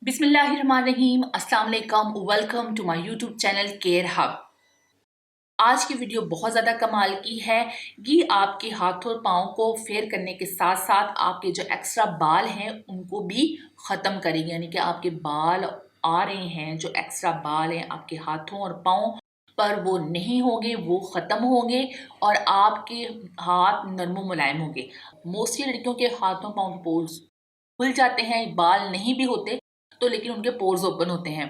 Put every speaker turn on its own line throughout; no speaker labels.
बिस्मिल्लाहिर्रहमानिर्रहीम, अस्सलाम वालेकुम, welcome to my YouTube channel care hub. आज की वीडियो बहुत ज़्यादा कमाल की है। ये आपके हाथों और पाँव को फेयर करने के साथ साथ आपके जो एक्स्ट्रा बाल हैं उनको भी ख़त्म करेगी। यानी कि आपके बाल आ रहे हैं, जो एक्स्ट्रा बाल हैं आपके हाथों और पाँव पर, वो नहीं होंगे, वो ख़त्म होंगे और आपके हाथ नरम मुलायम होंगे। मोस्टली लड़कियों के हाथों पाँव के पोर्स खुल जाते हैं, बाल नहीं भी होते तो, लेकिन उनके पोर्स ओपन होते हैं।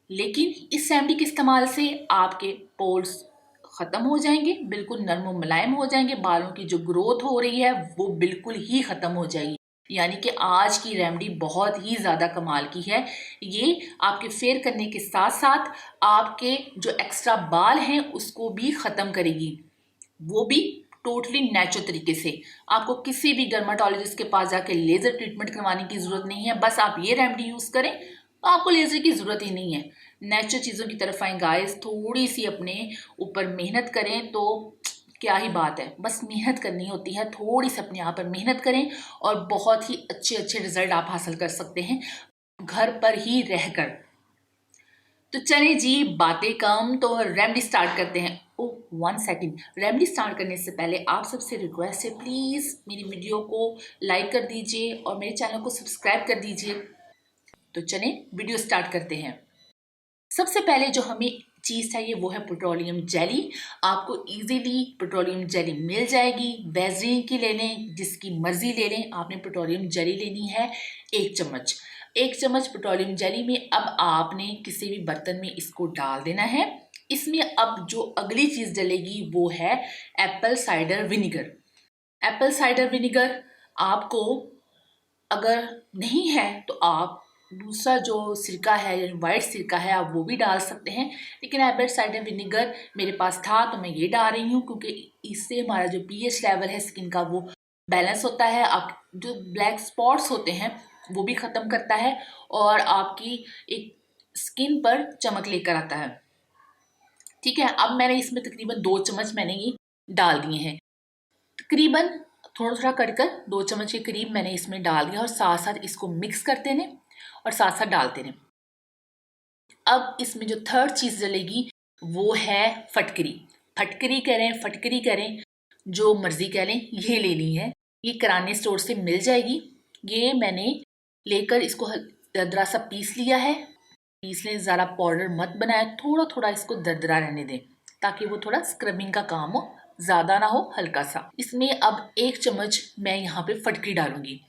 लेकिन इस रेमेडी के इस्तेमाल से आपके पोर्स ख़त्म हो जाएंगे, बिल्कुल नरम और मुलायम हो जाएंगे। बालों की जो ग्रोथ हो रही है वो बिल्कुल ही ख़त्म हो जाएगी। यानी कि आज की रेमेडी बहुत ही ज़्यादा कमाल की है। ये आपके फेयर करने के साथ साथ आपके जो एक्स्ट्रा बाल हैं उसको भी ख़त्म करेगी, वो भी टोटली नेचुरल तरीके से। आपको किसी भी डर्माटोलॉजिस्ट के पास जाके लेज़र ट्रीटमेंट करवाने की ज़रूरत नहीं है। बस आप ये रेमेडी यूज़ करें तो आपको लेज़र की ज़रूरत ही नहीं है। नेचुरल चीज़ों की तरफ आएँ गाइस, थोड़ी सी अपने ऊपर मेहनत करें तो क्या ही बात है। बस मेहनत करनी होती है, थोड़ी सी अपने आप पर मेहनत करें और बहुत ही अच्छे अच्छे रिजल्ट आप हासिल कर सकते हैं घर पर ही रहकर। तो चले जी, बातें कम, तो रेमेडी स्टार्ट करते हैं। ओह 1 सेकेंड, रेमेडी स्टार्ट करने से पहले आप सबसे रिक्वेस्ट है, प्लीज़ मेरी वीडियो को लाइक कर दीजिए और मेरे चैनल को सब्सक्राइब कर दीजिए। तो चलें वीडियो स्टार्ट करते हैं। सबसे पहले जो हमें चीज़ चाहिए वो है पेट्रोलियम जेली। आपको इजीली पेट्रोलियम जेली मिल जाएगी। वैसलीन की ले लें, जिसकी मर्जी ले लें, आपने पेट्रोलियम जेली लेनी है 1 चम्मच। 1 चम्मच पेट्रोलियम जेली में अब आपने किसी भी बर्तन में इसको डाल देना है। इसमें अब जो अगली चीज़ डलेगी वो है Apple cider vinegar. Apple cider vinegar आपको अगर नहीं है तो आप दूसरा जो सिरका है, वाइट सिरका है, आप वो भी डाल सकते हैं। लेकिन एप्पल साइडर विनेगर मेरे पास था तो मैं ये डाल रही हूँ, क्योंकि इससे हमारा जो पीएच लेवल है स्किन का वो बैलेंस होता है। आप जो ब्लैक स्पॉट्स होते हैं वो भी ख़त्म करता है और आपकी एक स्किन पर चमक लेकर आता है। ठीक है, अब मैंने इसमें तकरीबन 2 चम्मच मैंने ये डाल दिए हैं। तकरीबन थोड़ा थोड़ा कर कर 2 चम्मच के करीब मैंने इसमें डाल दिया और साथ साथ इसको मिक्स करते रहें और साथ साथ डालते रहें। अब इसमें जो थर्ड चीज़ डलेगी वो है फटकरी। फटकरी करें, फटकरी करें, जो मर्ज़ी कह लें, ये लेनी है। ये किराने स्टोर से मिल जाएगी। ये मैंने लेकर इसको दरदरा सा पीस लिया है। पीस लें, ज़्यादा पाउडर मत बनाए, थोड़ा थोड़ा इसको दरदरा रहने दें ताकि वो थोड़ा स्क्रबिंग का काम हो, ज़्यादा ना हो, हल्का सा। इसमें अब 1 चम्मच मैं यहाँ पे फटकरी डालूंगी।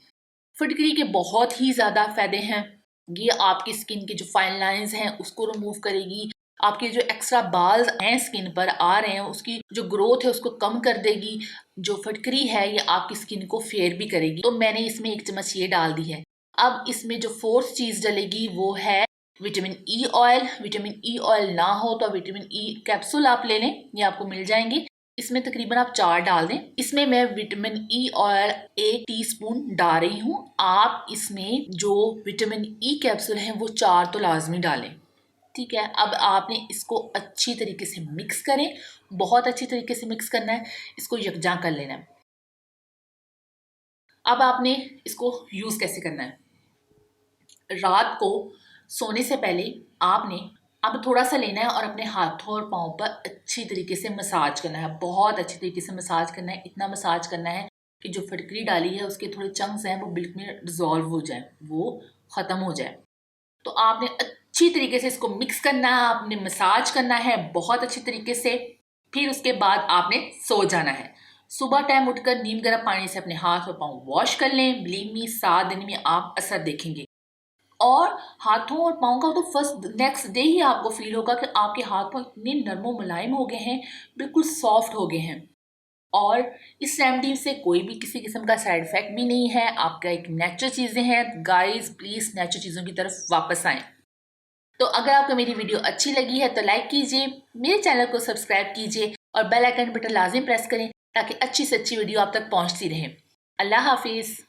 फटकरी के बहुत ही ज़्यादा फ़ायदे हैं। ये आपकी स्किन के जो फाइन लाइंस हैं उसको रिमूव करेगी। आपके जो एक्स्ट्रा बाल हैं स्किन पर आ रहे हैं उसकी जो ग्रोथ है उसको कम कर देगी। जो फटकरी है ये आपकी स्किन को फेयर भी करेगी। तो मैंने इसमें 1 चम्मच ये डाल दी है। अब इसमें जो फोर्थ चीज़ डलेगी वो है vitamin E oil. Vitamin E oil ना हो तो विटामिन ई कैप्सूल आप ले लें, ये आपको मिल जाएंगे। इसमें तकरीबन आप 4 डाल दें। इसमें मैं विटामिन ई ऑयल 1 टीस्पून डाल रही हूँ। आप इसमें जो विटामिन ई कैप्सूल हैं वो 4 तो लाजमी डालें। ठीक है, अब आपने इसको अच्छी तरीके से मिक्स करें, बहुत अच्छी तरीके से मिक्स करना है, इसको यकजा कर लेना है। अब आपने इसको यूज़ कैसे करना है। रात को सोने से पहले आपने अब थोड़ा सा लेना है और अपने हाथों और पाँव पर अच्छी तरीके से मसाज करना है। बहुत अच्छी तरीके से मसाज करना है। इतना मसाज करना है कि जो फटकरी डाली है उसके थोड़े चंक्स हैं वो बिल्कुल डिजॉल्व हो जाए, वो ख़त्म हो जाए। तो आपने अच्छी तरीके से इसको मिक्स करना है, आपने मसाज करना है बहुत अच्छी तरीके से। फिर उसके बाद आपने सो जाना है। सुबह टाइम उठकर नीम गर्म पानी से अपने हाथ और पाँव वॉश कर लें। बिलीव मी, 7 दिन में आप असर देखेंगे। और हाथों और पाँव का तो फर्स्ट नेक्स्ट डे ही आपको फील होगा कि आपके हाथ पाँव इतने नरमो मुलायम हो गए हैं, बिल्कुल सॉफ्ट हो गए हैं। और इस रेमेडी से कोई भी किसी किस्म का साइड इफेक्ट भी नहीं है। आपका एक नेचुरल चीज़ें हैं। गाइस प्लीज़ नेचुरल चीज़ों की तरफ वापस आएँ। तो अगर आपको मेरी वीडियो अच्छी लगी है तो लाइक कीजिए, मेरे चैनल को सब्सक्राइब कीजिए और बेल आइकन बटन लाजिम प्रेस करें ताकि अच्छी से अच्छी वीडियो आप तक पहुँचती रहे। अल्लाह हाफिज़।